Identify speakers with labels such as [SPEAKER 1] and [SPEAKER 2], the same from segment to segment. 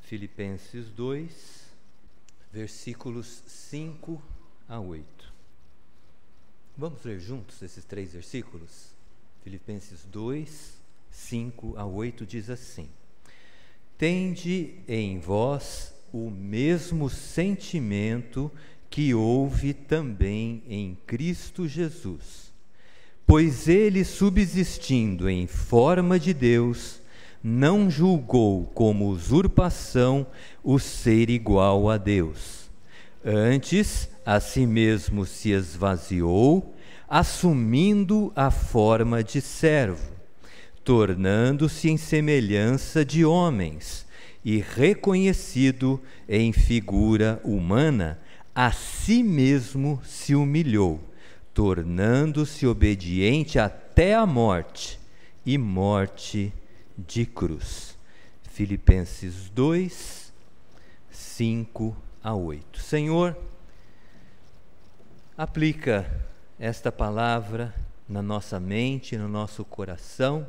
[SPEAKER 1] Filipenses 2, versículos 5 a 8. Vamos ler juntos esses 3 versículos? Filipenses 2, 5 a 8 diz assim: Tende em vós o mesmo sentimento que houve também em Cristo Jesus, pois ele, subsistindo em forma de Deus, não julgou como usurpação o ser igual a Deus. Antes, a si mesmo se esvaziou, assumindo a forma de servo, tornando-se em semelhança de homens, e reconhecido em figura humana, a si mesmo se humilhou, tornando-se obediente até a morte, e morte de cruz. Filipenses 2, 5 a 8. Senhor, aplica esta palavra na nossa mente, no nosso coração,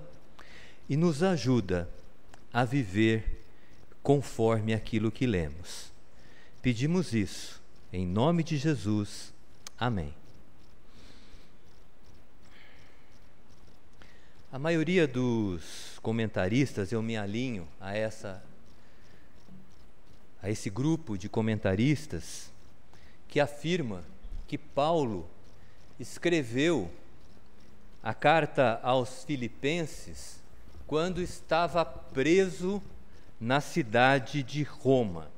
[SPEAKER 1] e nos ajuda a viver conforme aquilo que lemos. Pedimos isso em nome de Jesus. Amém. A maioria dos comentaristas, eu me alinho a esse grupo de comentaristas que afirma que Paulo escreveu a carta aos Filipenses quando estava preso na cidade de Roma.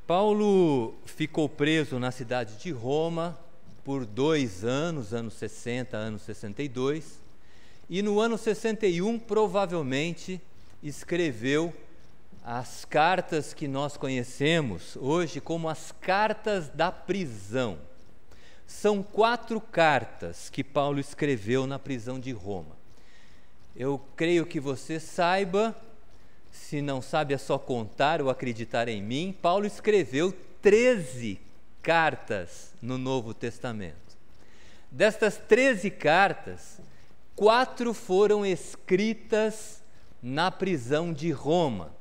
[SPEAKER 1] Paulo ficou preso na cidade de Roma por 2 anos, anos 60, anos 62, e no ano 61 provavelmente escreveu as cartas que nós conhecemos hoje como as cartas da prisão. São 4 cartas que Paulo escreveu na prisão de Roma. Eu creio que você saiba, se não sabe é só contar ou acreditar em mim, Paulo escreveu 13 cartas no Novo Testamento. Destas 13 cartas, 4 foram escritas na prisão de Roma.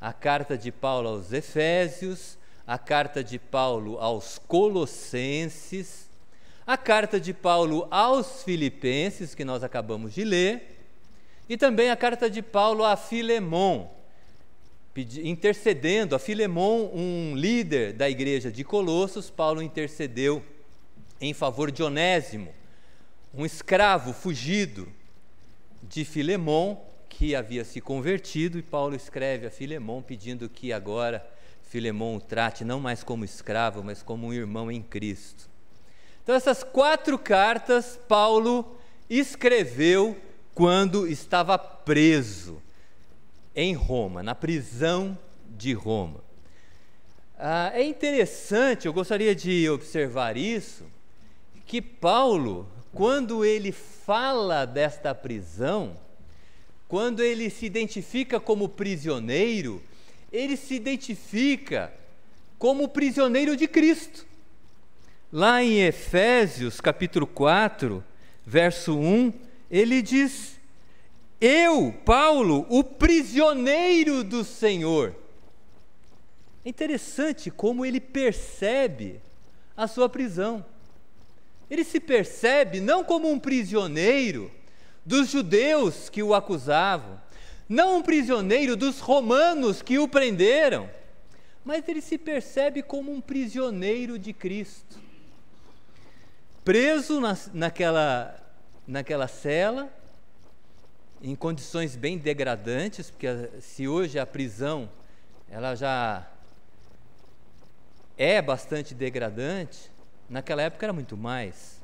[SPEAKER 1] A carta de Paulo aos Efésios, a carta de Paulo aos Colossenses, a carta de Paulo aos Filipenses, que nós acabamos de ler, e também a carta de Paulo a Filemon, intercedendo a Filemon, um líder da igreja de Colossos. Paulo intercedeu em favor de Onésimo, um escravo fugido de Filemon, que havia se convertido, e Paulo escreve a Filemon pedindo que agora Filemon o trate não mais como escravo, mas como um irmão em Cristo. Então essas 4 cartas Paulo escreveu quando estava preso em Roma, na prisão de Roma. É interessante, eu gostaria de observar isso, que Paulo, quando ele fala desta prisão, quando ele se identifica como prisioneiro, ele se identifica como prisioneiro de Cristo. Lá em Efésios, capítulo 4, verso 1, ele diz: Eu, Paulo, o prisioneiro do Senhor. É interessante como ele percebe a sua prisão. Ele se percebe não como um prisioneiro dos judeus que o acusavam, não um prisioneiro dos romanos que o prenderam, mas ele se percebe como um prisioneiro de Cristo, preso naquela cela, em condições bem degradantes, porque se hoje a prisão ela já é bastante degradante, naquela época era muito mais.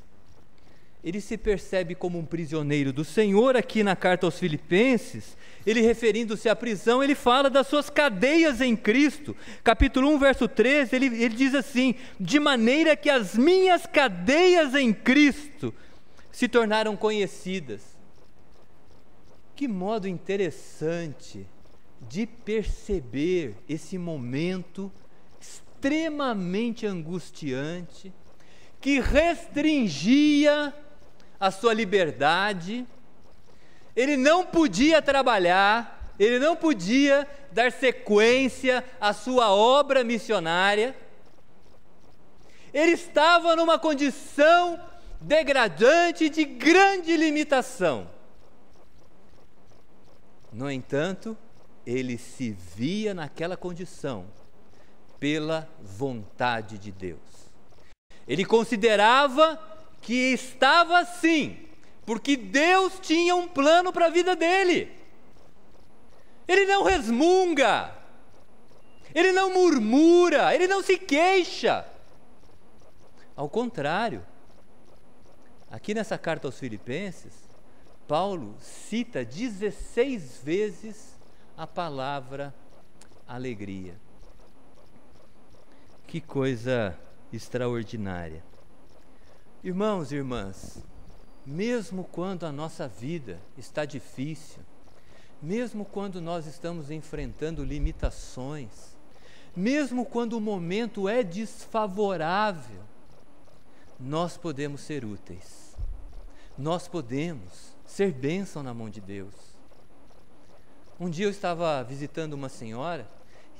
[SPEAKER 1] Ele se percebe como um prisioneiro do Senhor. Aqui na carta aos Filipenses, ele, referindo-se à prisão, ele fala das suas cadeias em Cristo. Capítulo 1, verso 13, ele diz assim: de maneira que as minhas cadeias em Cristo se tornaram conhecidas. Que modo interessante de perceber esse momento extremamente angustiante, que restringia a sua liberdade. Ele não podia trabalhar, ele não podia dar sequência à sua obra missionária. Ele estava numa condição degradante de grande limitação. No entanto, ele se via naquela condição pela vontade de Deus. Ele considerava que estava assim, porque Deus tinha um plano para a vida dele. Ele não resmunga, ele não murmura, ele não se queixa. Ao contrário, aqui nessa carta aos Filipenses, Paulo cita 16 vezes a palavra alegria. Que coisa extraordinária. Irmãos e irmãs, mesmo quando a nossa vida está difícil, mesmo quando nós estamos enfrentando limitações, mesmo quando o momento é desfavorável, nós podemos ser úteis, nós podemos ser bênção na mão de Deus. Um dia eu estava visitando uma senhora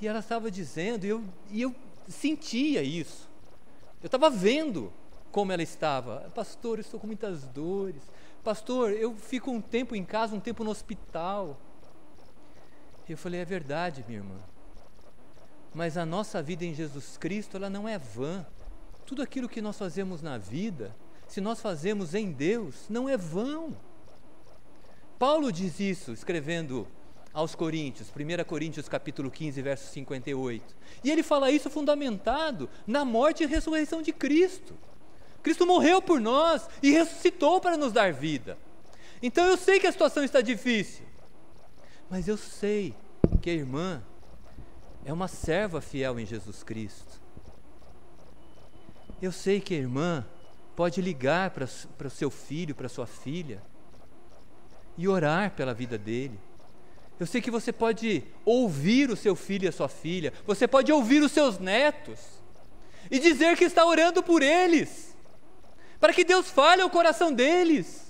[SPEAKER 1] e ela estava dizendo, e eu sentia isso, eu estava vendo como ela estava. Pastor, eu estou com muitas dores. Pastor, eu fico um tempo em casa, um tempo no hospital. Eu falei, é verdade, minha irmã, mas a nossa vida em Jesus Cristo, ela não é vã. Tudo aquilo que nós fazemos na vida, se nós fazemos em Deus, não é vão. Paulo diz isso, escrevendo aos Coríntios, 1 Coríntios capítulo 15, verso 58. E ele fala isso fundamentado na morte e ressurreição de Cristo. Cristo morreu por nós e ressuscitou para nos dar vida. Então eu sei que a situação está difícil, mas eu sei que a irmã é uma serva fiel em Jesus Cristo. Eu sei que a irmã pode ligar para o seu filho, para a sua filha, e orar pela vida dele. Eu sei que você pode ouvir o seu filho e a sua filha, você pode ouvir os seus netos, e dizer que está orando por eles, para que Deus fale ao coração deles,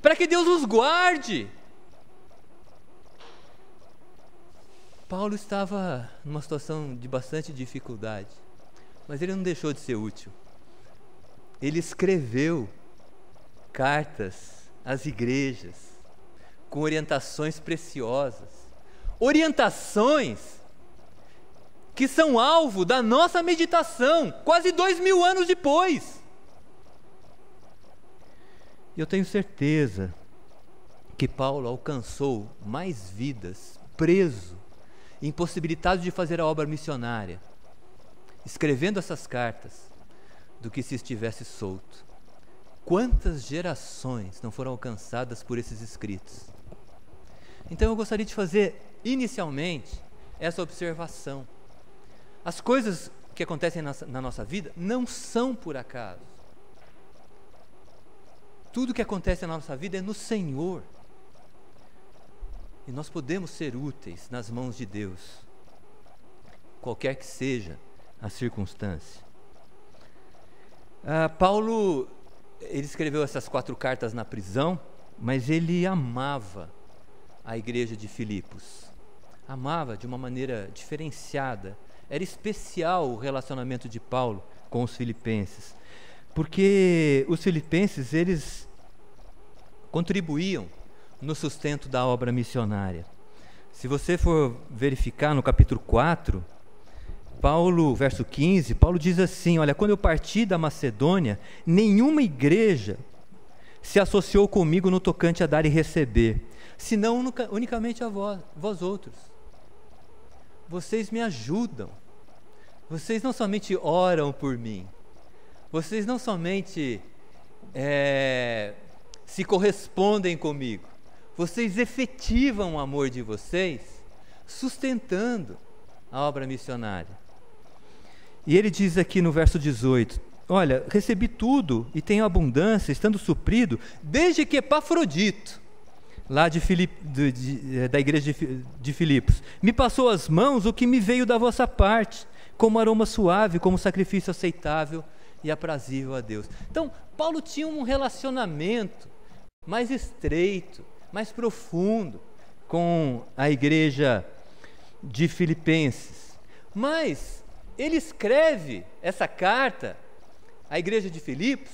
[SPEAKER 1] para que Deus os guarde. Paulo estava numa situação de bastante dificuldade, mas ele não deixou de ser útil. Ele escreveu cartas às igrejas com orientações preciosas, orientações que são alvo da nossa meditação, quase 2000 anos depois. Eu tenho certeza que Paulo alcançou mais vidas preso, impossibilitado de fazer a obra missionária, escrevendo essas cartas, do que se estivesse solto. Quantas gerações não foram alcançadas por esses escritos? Então eu gostaria de fazer inicialmente essa observação. As coisas que acontecem na nossa vida não são por acaso. Tudo que acontece na nossa vida é no Senhor. E nós podemos ser úteis nas mãos de Deus, qualquer que seja a circunstância. Paulo, ele escreveu essas 4 cartas na prisão, mas ele amava a igreja de Filipos. Amava de uma maneira diferenciada. Era especial o relacionamento de Paulo com os filipenses, porque os filipenses, eles contribuíam no sustento da obra missionária. Se você for verificar no capítulo 4, Paulo, verso 15, Paulo diz assim, olha, quando eu parti da Macedônia, nenhuma igreja se associou comigo no tocante a dar e receber, senão unicamente a vós outros. Vocês me ajudam, vocês não somente oram por mim, vocês não somente se correspondem comigo, vocês efetivam o amor de vocês, sustentando a obra missionária. E ele diz aqui no verso 18, olha, recebi tudo e tenho abundância, estando suprido, desde que Epafrodito, lá da igreja de Filipos, me passou às mãos o que me veio da vossa parte, como aroma suave, como sacrifício aceitável e aprazível a Deus. Então, Paulo tinha um relacionamento mais estreito, mais profundo com a igreja de Filipenses. Mas ele escreve essa carta à igreja de Filipos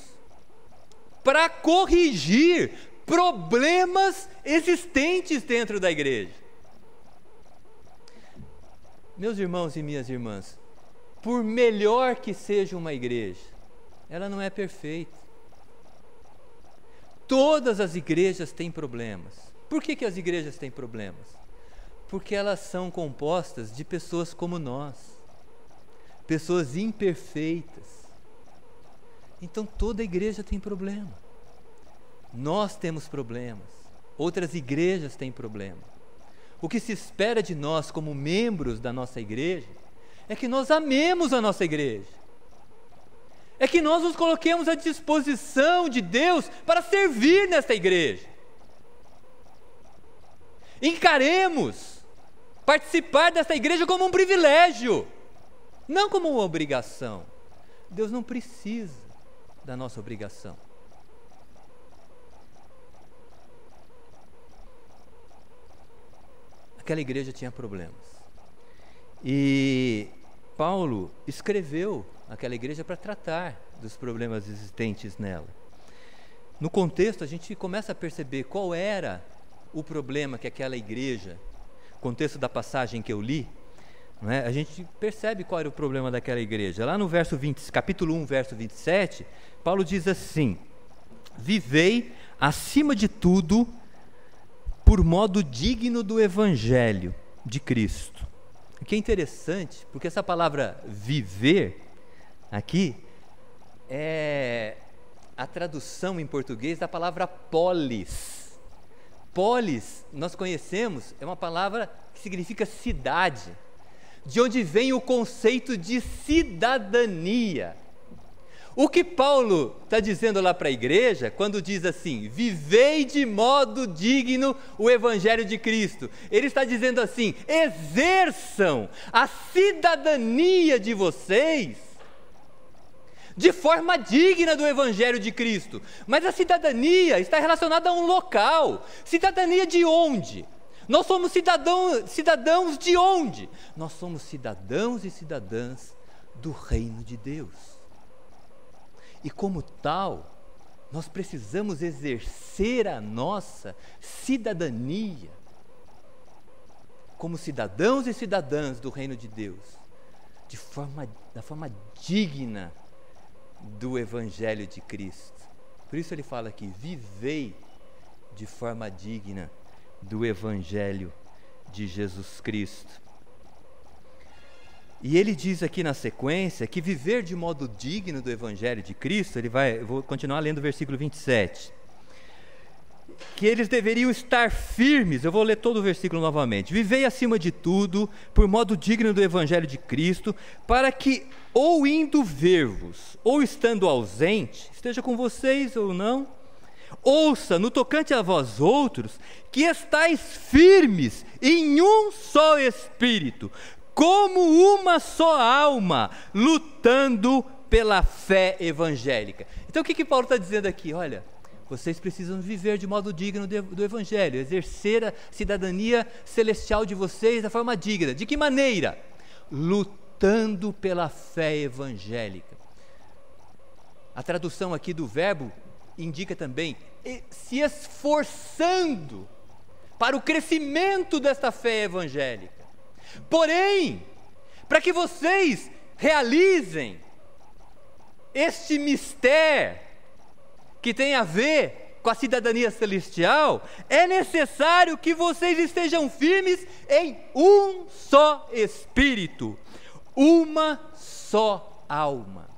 [SPEAKER 1] para corrigir problemas existentes dentro da igreja. Meus irmãos e minhas irmãs, por melhor que seja uma igreja, ela não é perfeita. Todas as igrejas têm problemas. Por que as igrejas têm problemas? Porque elas são compostas de pessoas como nós, pessoas imperfeitas. Então toda igreja tem problema. Nós temos problemas, outras igrejas têm problema. O que se espera de nós como membros da nossa igreja é que nós amemos a nossa igreja, é que nós nos coloquemos à disposição de Deus para servir nesta igreja. Encaremos participar desta igreja como um privilégio, não como uma obrigação. Deus não precisa da nossa obrigação. Aquela igreja tinha problemas. E Paulo escreveu aquela igreja para tratar dos problemas existentes nela. No contexto, a gente começa a perceber qual era o problema que aquela igreja, contexto da passagem que eu li, não é? A gente percebe qual era o problema daquela igreja. Lá no capítulo 1, verso 27, Paulo diz assim: vivei acima de tudo por modo digno do evangelho de Cristo. O que é interessante, porque essa palavra viver aqui é a tradução em português da palavra polis. Polis, nós conhecemos, é uma palavra que significa cidade, de onde vem o conceito de cidadania. O que Paulo está dizendo lá para a igreja, quando diz assim, vivei de modo digno o evangelho de Cristo, ele está dizendo assim, exerçam a cidadania de vocês de forma digna do evangelho de Cristo. Mas a cidadania está relacionada a um local. Cidadania de onde? Nós somos cidadãos de onde? Nós somos cidadãos e cidadãs do reino de Deus. E como tal, nós precisamos exercer a nossa cidadania como cidadãos e cidadãs do reino de Deus, da forma digna do evangelho de Cristo. Por isso ele fala aqui, vivei de forma digna do evangelho de Jesus Cristo. E ele diz aqui na sequência que viver de modo digno do evangelho de Cristo, eu vou continuar lendo o versículo 27, que eles deveriam estar firmes. Eu vou ler todo o versículo novamente. Vivei acima de tudo por modo digno do evangelho de Cristo, para que ou indo ver-vos, ou estando ausente, esteja com vocês ou não, ouça no tocante a vós outros, que estáis firmes em um só espírito, como uma só alma, lutando pela fé evangélica. Então o que Paulo está dizendo aqui? Olha, vocês precisam viver de modo digno do evangelho, exercer a cidadania celestial de vocês da forma digna. De que maneira? Lutando pela fé evangélica. A tradução aqui do verbo indica também se esforçando para o crescimento desta fé evangélica. Porém, para que vocês realizem este mistério que tem a ver com a cidadania celestial, é necessário que vocês estejam firmes em um só espírito, uma só alma.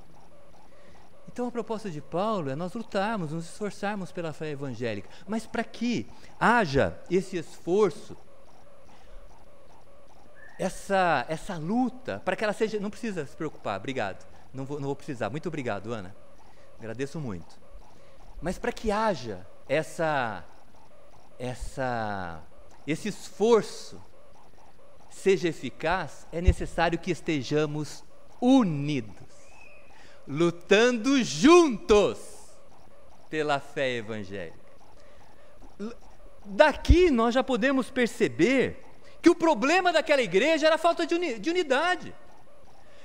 [SPEAKER 1] Então a proposta de Paulo é nós lutarmos, nos esforçarmos pela fé evangélica, mas para que haja esse esforço, essa luta, para que ela seja, não precisa se preocupar, obrigado, não vou precisar, muito obrigado, Ana, agradeço muito, mas para que haja esse esforço seja eficaz, é necessário que estejamos unidos, lutando juntos pela fé evangélica. daqui nós já podemos perceber que o problema daquela igreja era a falta de unidade.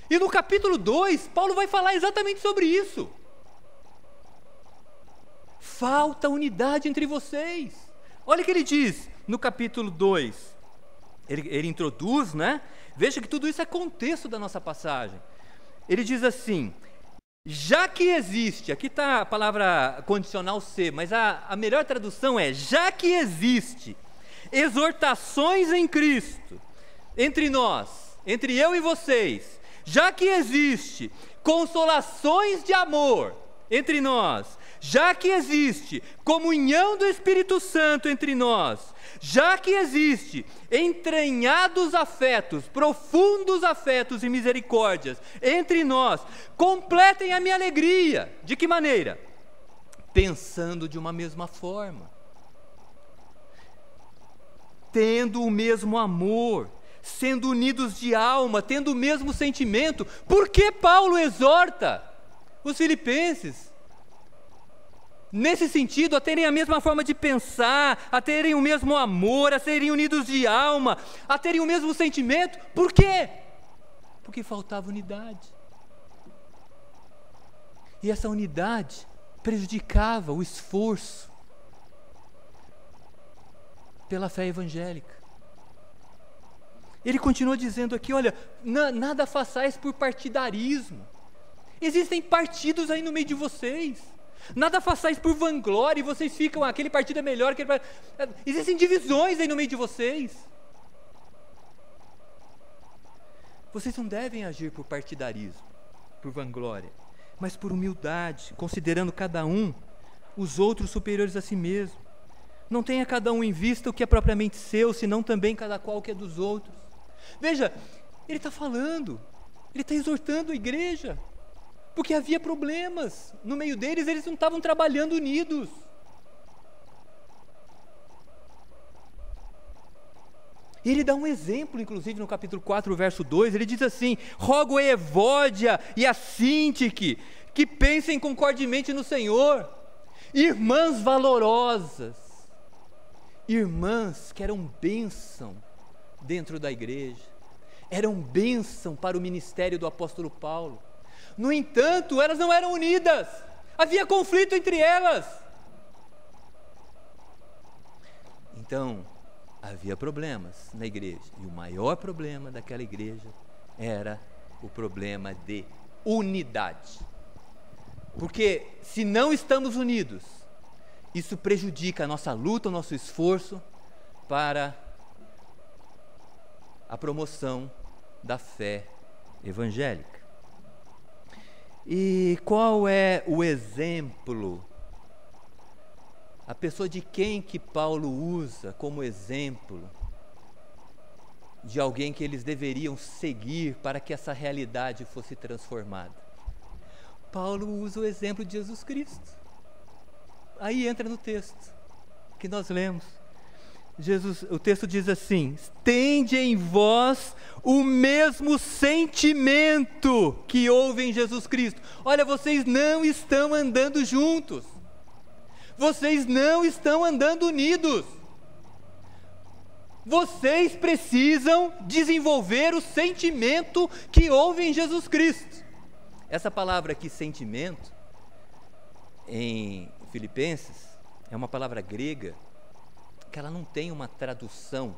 [SPEAKER 1] E no capítulo 2, Paulo vai falar exatamente sobre isso. Falta unidade entre vocês. Olha o que ele diz no capítulo 2. Ele introduz, né? Veja que tudo isso é contexto da nossa passagem. Ele diz assim: já que existe, aqui está a palavra condicional ser, mas a melhor tradução é: já que existe exortações em Cristo entre nós, entre eu e vocês, já que existe consolações de amor entre nós, já que existe comunhão do Espírito Santo entre nós, já que existe entranhados afetos, profundos afetos e misericórdias entre nós, completem a minha alegria. De que maneira? Pensando de uma mesma forma, tendo o mesmo amor, sendo unidos de alma, tendo o mesmo sentimento. Por que Paulo exorta os filipenses nesse sentido, a terem a mesma forma de pensar, a terem o mesmo amor, a serem unidos de alma, a terem o mesmo sentimento? Por quê? Porque faltava unidade. E essa unidade prejudicava o esforço pela fé evangélica. Ele continua dizendo aqui: olha, nada façais por partidarismo. Existem partidos aí no meio de vocês. Nada façais por vanglória e vocês ficam, aquele partido é melhor, existem divisões aí no meio de vocês. Vocês não devem agir por partidarismo, por vanglória, mas por humildade, considerando cada um os outros superiores a si mesmo. Não tenha cada um em vista o que é propriamente seu, senão também cada qual o que é dos outros. Veja, ele está falando, ele está exortando a igreja, porque havia problemas no meio deles, eles não estavam trabalhando unidos. E ele dá um exemplo, inclusive no capítulo 4, verso 2, ele diz assim: rogo a Evódia e a Síntique que pensem concordemente no Senhor, irmãs valorosas, irmãs que eram bênção dentro da igreja, eram bênção para o ministério do apóstolo Paulo. No entanto, elas não eram unidas, havia conflito entre elas. Então, havia problemas na igreja, e o maior problema daquela igreja era o problema de unidade. Porque se não estamos unidos, isso prejudica a nossa luta, o nosso esforço para a promoção da fé evangélica. E qual é o exemplo? A pessoa de quem que Paulo usa como exemplo de alguém que eles deveriam seguir para que essa realidade fosse transformada? Paulo usa o exemplo de Jesus Cristo. Aí entra no texto que nós lemos. O texto diz assim: tende em vós o mesmo sentimento que houve em Jesus Cristo. Olha, vocês não estão andando juntos, vocês não estão andando unidos, vocês precisam desenvolver o sentimento que houve em Jesus Cristo. Essa palavra aqui, sentimento, em Filipenses, é uma palavra grega que ela não tem uma tradução,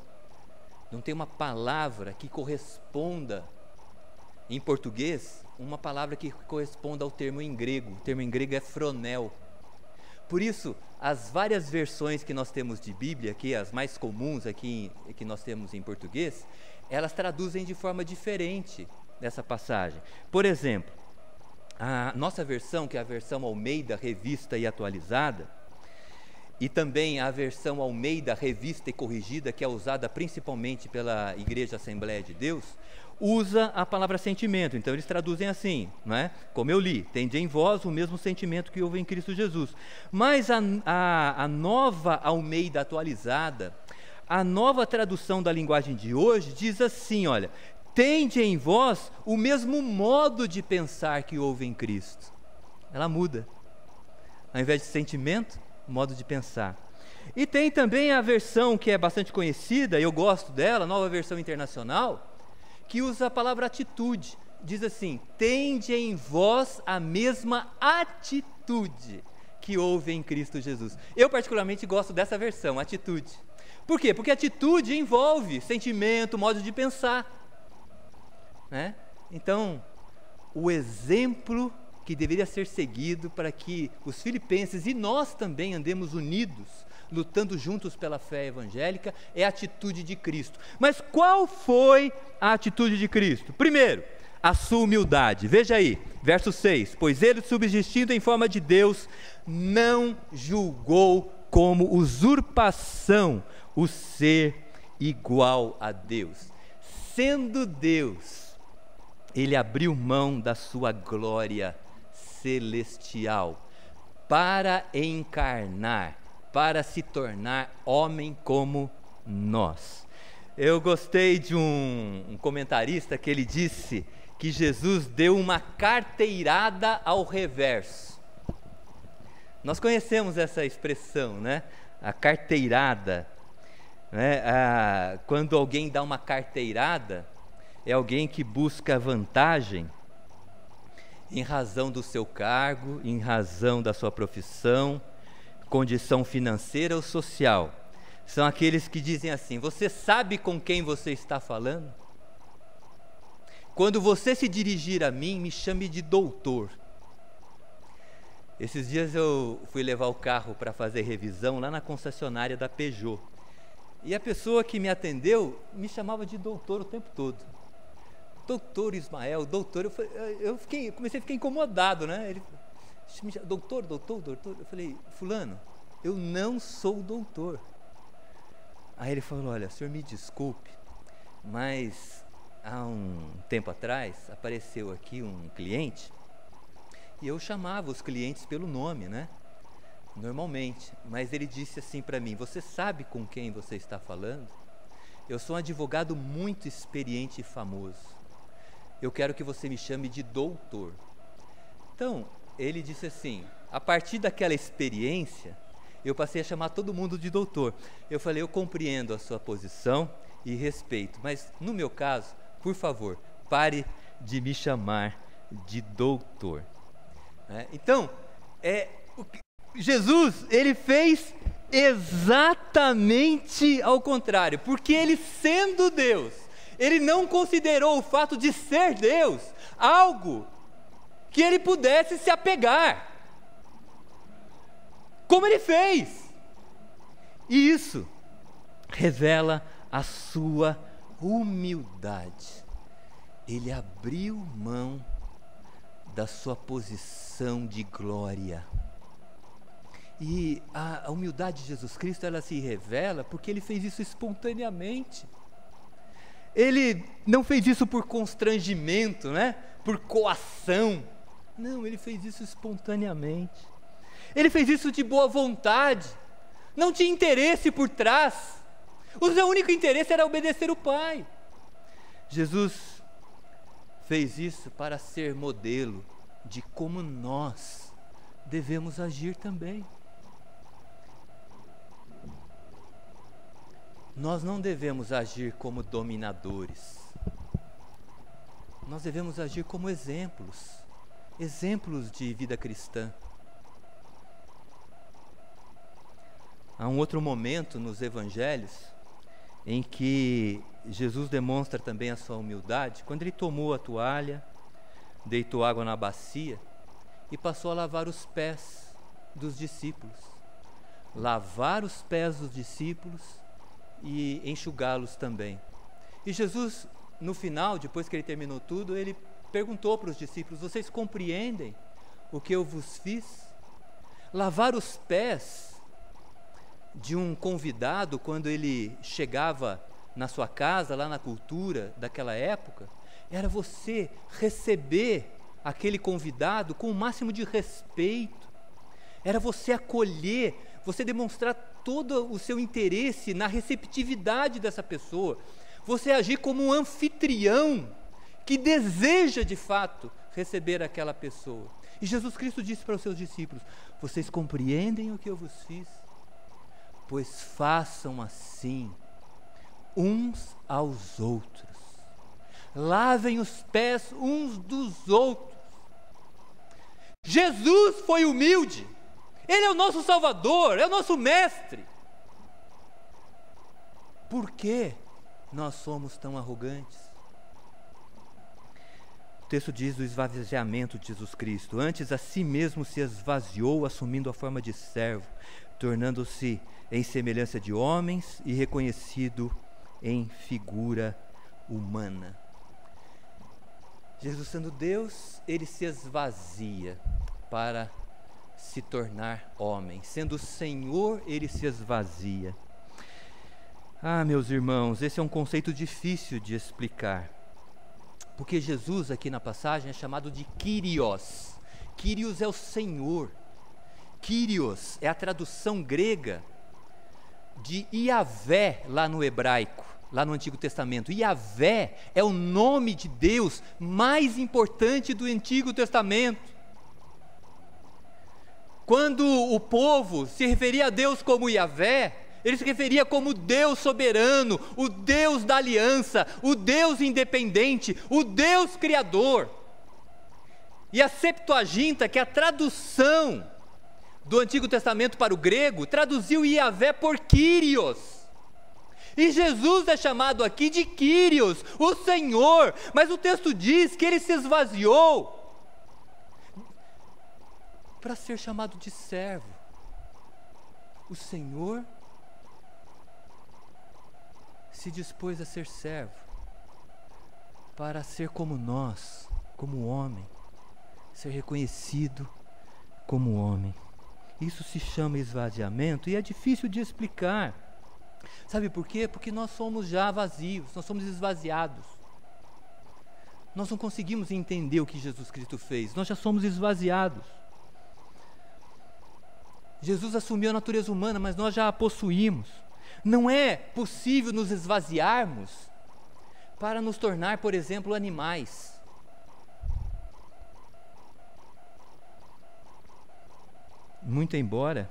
[SPEAKER 1] não tem uma palavra que corresponda em português, uma palavra que corresponda ao termo em grego. O termo em grego é phronel. Por isso, as várias versões que nós temos de Bíblia, que as mais comuns aqui que nós temos em português, elas traduzem de forma diferente dessa passagem. Por exemplo, a nossa versão, que é a versão Almeida Revista e Atualizada, e também a versão Almeida Revista e Corrigida, que é usada principalmente pela Igreja Assembleia de Deus, usa a palavra sentimento. Então eles traduzem assim, não é? Como eu li: tende em vós o mesmo sentimento que houve em Cristo Jesus. Mas a nova Almeida Atualizada, a nova tradução da linguagem de hoje, diz assim, olha: tende em vós o mesmo modo de pensar que houve em Cristo. Ela muda. Ao invés de sentimento, modo de pensar. E tem também a versão que é bastante conhecida, eu gosto dela, Nova Versão Internacional, que usa a palavra atitude. Diz assim: tende em vós a mesma atitude que houve em Cristo Jesus. Eu particularmente gosto dessa versão, atitude. Por quê? Porque atitude envolve sentimento, modo de pensar, né? Então, o exemplo que deveria ser seguido para que os filipenses e nós também andemos unidos, lutando juntos pela fé evangélica, é a atitude de Cristo. Mas qual foi a atitude de Cristo? Primeiro, a sua humildade. Veja aí, verso 6: pois ele, subsistindo em forma de Deus, não julgou como usurpação o ser igual a Deus. Sendo Deus, ele abriu mão da sua glória celestial para encarnar, para se tornar homem como nós. Eu gostei de um comentarista que ele disse que Jesus deu uma carteirada ao reverso. Nós conhecemos essa expressão, né? A carteirada, né? Quando alguém dá uma carteirada, é alguém que busca vantagem em razão do seu cargo, em razão da sua profissão, condição financeira ou social. São aqueles que dizem assim: você sabe com quem você está falando? Quando você se dirigir a mim, me chame de doutor. Esses dias eu fui levar o carro para fazer revisão lá na concessionária da Peugeot. E a pessoa que me atendeu me chamava de doutor o tempo todo. Doutor Ismael, doutor. Eu comecei a ficar incomodado, né? Ele me chamava, doutor. Eu falei: fulano, eu não sou doutor. Aí ele falou: olha, senhor, me desculpe, mas há um tempo atrás apareceu aqui um cliente e eu chamava os clientes pelo nome, né? Normalmente, mas ele disse assim para mim: você sabe com quem você está falando? Eu sou um advogado muito experiente e famoso. Eu quero que você me chame de doutor. Então, ele disse assim: a partir daquela experiência, eu passei a chamar todo mundo de doutor. Eu falei: eu compreendo a sua posição e respeito, mas no meu caso, por favor, pare de me chamar de doutor. Então, Jesus, ele fez exatamente ao contrário, porque ele, sendo Deus, ele não considerou o fato de ser Deus algo que ele pudesse se apegar, como ele fez. E isso revela a sua humildade. Ele abriu mão da sua posição de glória. E a humildade de Jesus Cristo, ela se revela porque ele fez isso espontaneamente. Ele não fez isso por constrangimento, né? Por coação. Não, ele fez isso espontaneamente. Ele fez isso de boa vontade. Não tinha interesse por trás. O seu único interesse era obedecer o Pai. Jesus fez isso para ser modelo de como nós devemos agir também. Nós não devemos agir como dominadores. Nós devemos agir como exemplos de vida cristã. Há um outro momento nos evangelhos em que Jesus demonstra também a sua humildade, quando ele tomou a toalha, deitou água na bacia e passou a lavar os pés dos discípulos. Lavar os pés dos discípulos e enxugá-los também. E Jesus, no final, depois que ele terminou tudo, ele perguntou para os discípulos: vocês compreendem o que eu vos fiz? Lavar os pés de um convidado, quando ele chegava na sua casa, lá na cultura daquela época, era você receber aquele convidado com o máximo de respeito, era você acolher, você demonstrar todo o seu interesse na receptividade dessa pessoa, você agir como um anfitrião que deseja de fato receber aquela pessoa. E Jesus Cristo disse para os seus discípulos: vocês compreendem o que eu vos fiz? pois façam assim uns aos outros. Lavem os pés uns dos outros. Jesus foi humilde. Ele é o nosso Salvador, é o nosso Mestre. Por que nós somos tão arrogantes? O texto diz do esvaziamento de Jesus Cristo. Antes a si mesmo se esvaziou, assumindo a forma de servo, tornando-se em semelhança de homens e reconhecido em figura humana. Jesus sendo Deus, ele se esvazia para se tornar homem. Sendo Senhor, ele se esvazia. Meus irmãos, esse é um conceito difícil de explicar. Porque Jesus aqui na passagem é chamado de Kyrios. Kyrios é o Senhor. Kyrios é a tradução grega de Iavé lá no hebraico, lá no Antigo Testamento. Iavé é o nome de Deus mais importante do Antigo Testamento. Quando o povo se referia a Deus como Iavé, ele se referia como Deus soberano, o Deus da aliança, o Deus independente, o Deus criador. E a Septuaginta, que é a tradução do Antigo Testamento para o grego, traduziu Iavé por Kyrios. E Jesus é chamado aqui de Kyrios, o Senhor, mas o texto diz que ele se esvaziou para ser chamado de servo. O Senhor se dispôs a ser servo, para ser como nós, como homem, ser reconhecido como homem. Isso se chama esvaziamento e é difícil de explicar. Sabe por quê? Porque nós somos já vazios, nós somos esvaziados. Nós não conseguimos entender o que Jesus Cristo fez, nós já somos esvaziados. Jesus assumiu a natureza humana, mas nós já a possuímos. Não é possível nos esvaziarmos para nos tornar, por exemplo, animais. Muito embora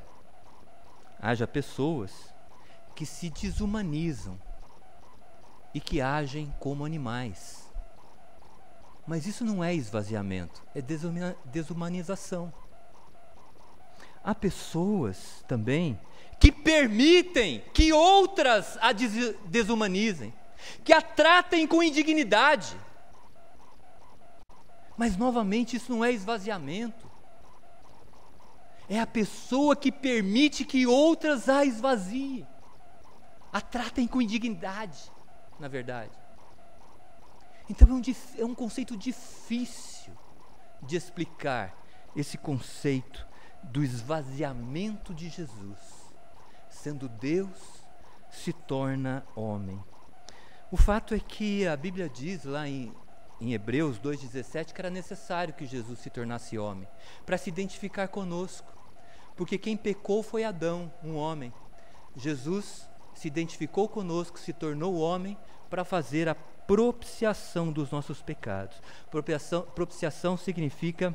[SPEAKER 1] haja pessoas que se desumanizam e que agem como animais. Mas isso não é esvaziamento, é desumanização. Há pessoas também que permitem que outras a desumanizem, que a tratem com indignidade. Mas novamente isso não é esvaziamento. É a pessoa que permite que outras a esvaziem, a tratem com indignidade, na verdade. Então é um conceito difícil de explicar, esse conceito do esvaziamento de Jesus. Sendo Deus, se torna homem. O fato é que a Bíblia diz lá em Hebreus 2,17 que era necessário que Jesus se tornasse homem, para se identificar conosco, porque quem pecou foi Adão, um homem. Jesus se identificou conosco, se tornou homem, para fazer a propiciação dos nossos pecados. Propiciação significa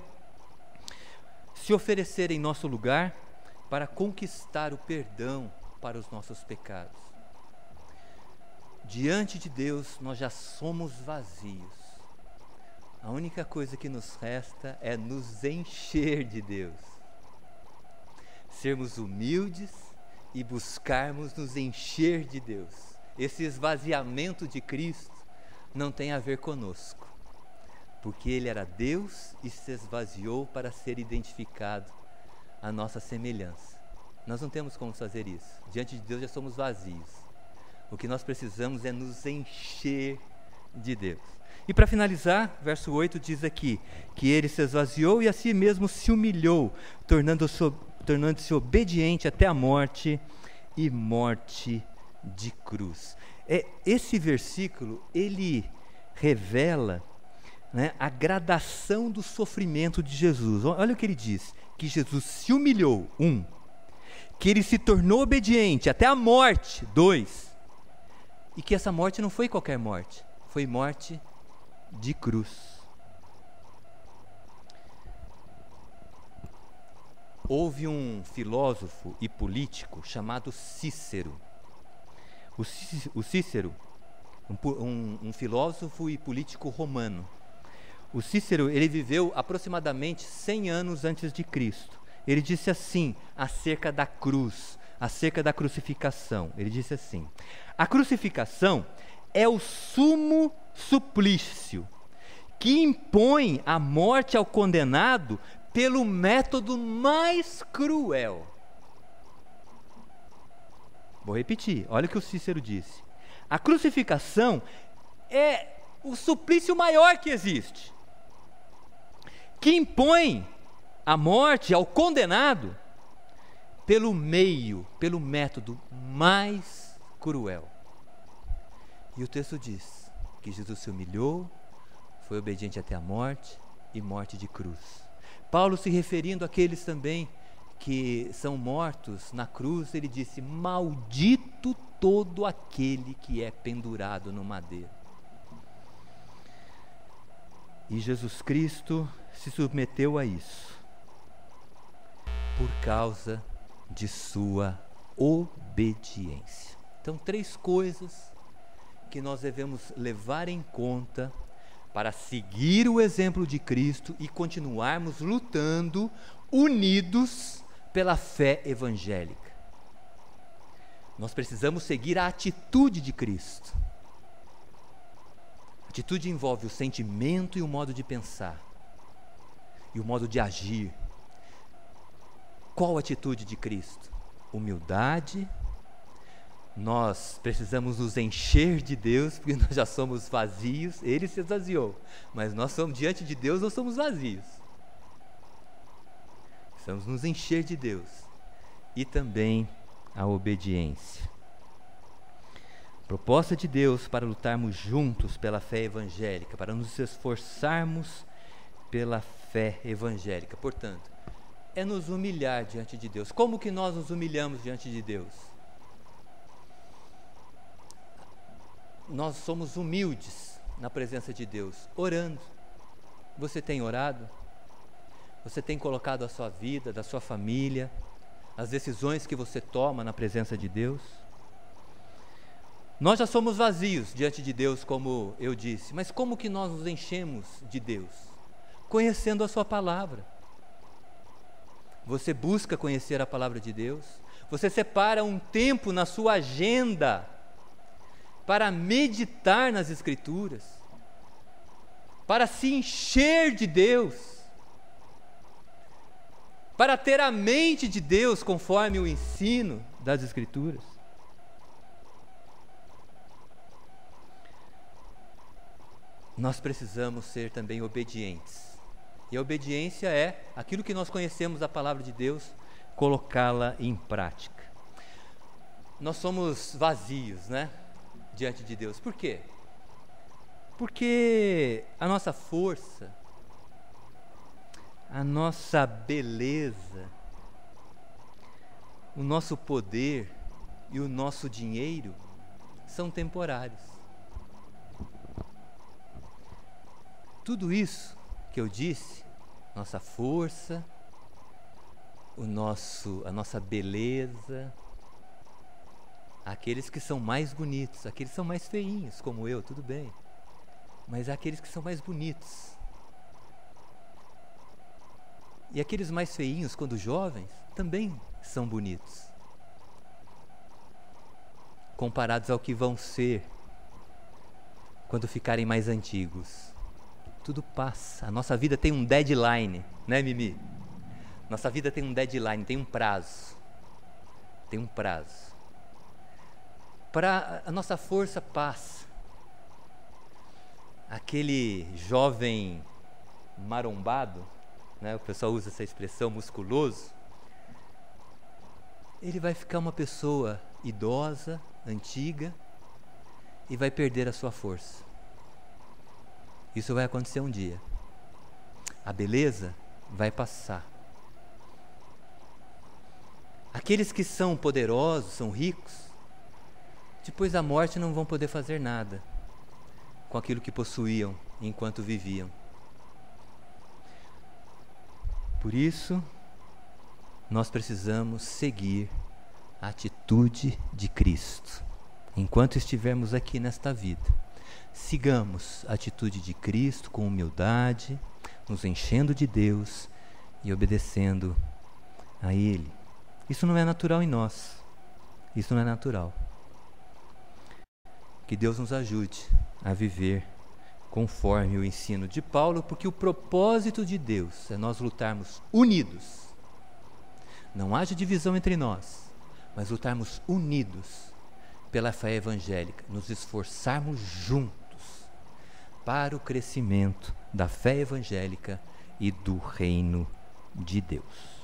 [SPEAKER 1] se oferecer em nosso lugar para conquistar o perdão para os nossos pecados. Diante de Deus, nós já somos vazios. A única coisa que nos resta é nos encher de Deus. Sermos humildes e buscarmos nos encher de Deus. Esse esvaziamento de Cristo não tem a ver conosco, porque Ele era Deus e se esvaziou para ser identificado à nossa semelhança. Nós não temos como fazer isso. Diante de Deus já somos vazios. O que nós precisamos é nos encher de Deus. E para finalizar, verso 8 diz aqui, que Ele se esvaziou e a si mesmo se humilhou, tornando-se obediente até a morte e morte de cruz. Esse versículo, ele revela, né, a gradação do sofrimento de Jesus. Olha o que ele diz, que Jesus se humilhou, 1, que ele se tornou obediente até a morte, 2, e que essa morte não foi qualquer morte, foi morte de cruz. Houve um filósofo e político chamado Cícero. O Cícero, um filósofo e político romano. O Cícero, ele viveu aproximadamente 100 anos antes de Cristo. Ele disse assim, acerca da cruz, acerca da crucificação. Ele disse assim: a crucificação é o sumo suplício que impõe a morte ao condenado pelo método mais cruel. Vou repetir, olha o que o Cícero disse. A crucificação é o suplício maior que existe, que impõe a morte ao condenado pelo método mais cruel. E o texto diz que Jesus se humilhou, foi obediente até a morte e morte de cruz. Paulo, se referindo àqueles também que são mortos na cruz, ele disse: maldito todo aquele que é pendurado no madeiro. E Jesus Cristo se submeteu a isso por causa de sua obediência. Então, 3 coisas que nós devemos levar em conta para seguir o exemplo de Cristo e continuarmos lutando, unidos pela fé evangélica. Nós precisamos seguir a atitude de Cristo. A atitude envolve o sentimento e o modo de pensar, e o modo de agir. Qual a atitude de Cristo? Humildade. Nós precisamos nos encher de Deus, porque nós já somos vazios. Ele se esvaziou, mas nós somos, diante de Deus, nós somos vazios. Precisamos nos encher de Deus. E também a obediência. Proposta de Deus para lutarmos juntos pela fé evangélica, para nos esforçarmos pela fé evangélica. Portanto, é nos humilhar diante de Deus. Como que nós nos humilhamos diante de Deus? Nós somos humildes na presença de Deus, orando. Você tem orado? Você tem colocado a sua vida, da sua família, as decisões que você toma na presença de Deus? Nós já somos vazios diante de Deus, como eu disse, mas como que nós nos enchemos de Deus? Conhecendo a sua palavra. Você busca conhecer a palavra de Deus? Você separa um tempo na sua agenda para meditar nas Escrituras, para se encher de Deus, para ter a mente de Deus conforme o ensino das Escrituras? Nós precisamos ser também obedientes. E a obediência é aquilo que nós conhecemos da palavra de Deus, colocá-la em prática. Nós somos vazios, né? Diante de Deus. Por quê? Porque a nossa força, a nossa beleza, o nosso poder e o nosso dinheiro são temporários. Tudo isso que eu disse, nossa força, a nossa beleza, aqueles que são mais bonitos, aqueles que são mais feinhos, como eu, tudo bem, mas aqueles que são mais bonitos. E aqueles mais feinhos, quando jovens, também são bonitos, comparados ao que vão ser quando ficarem mais antigos. Tudo passa. A nossa vida tem um deadline, né, Mimi? Nossa vida tem um deadline, tem um prazo. Tem um prazo. A nossa força passa. Aquele jovem marombado, né, o pessoal usa essa expressão, musculoso, ele vai ficar uma pessoa idosa, antiga, e vai perder a sua força. Isso vai acontecer um dia. A beleza vai passar. Aqueles que são poderosos, são ricos, depois da morte não vão poder fazer nada com aquilo que possuíam enquanto viviam. Por isso, nós precisamos seguir a atitude de Cristo. Enquanto estivermos aqui nesta vida, sigamos a atitude de Cristo com humildade, nos enchendo de Deus e obedecendo a Ele. Isso não é natural em nós. Isso não é natural. Que Deus nos ajude a viver conforme o ensino de Paulo, porque o propósito de Deus é nós lutarmos unidos. Não haja divisão entre nós, mas lutarmos unidos pela fé evangélica, nos esforçarmos juntos para o crescimento da fé evangélica e do reino de Deus.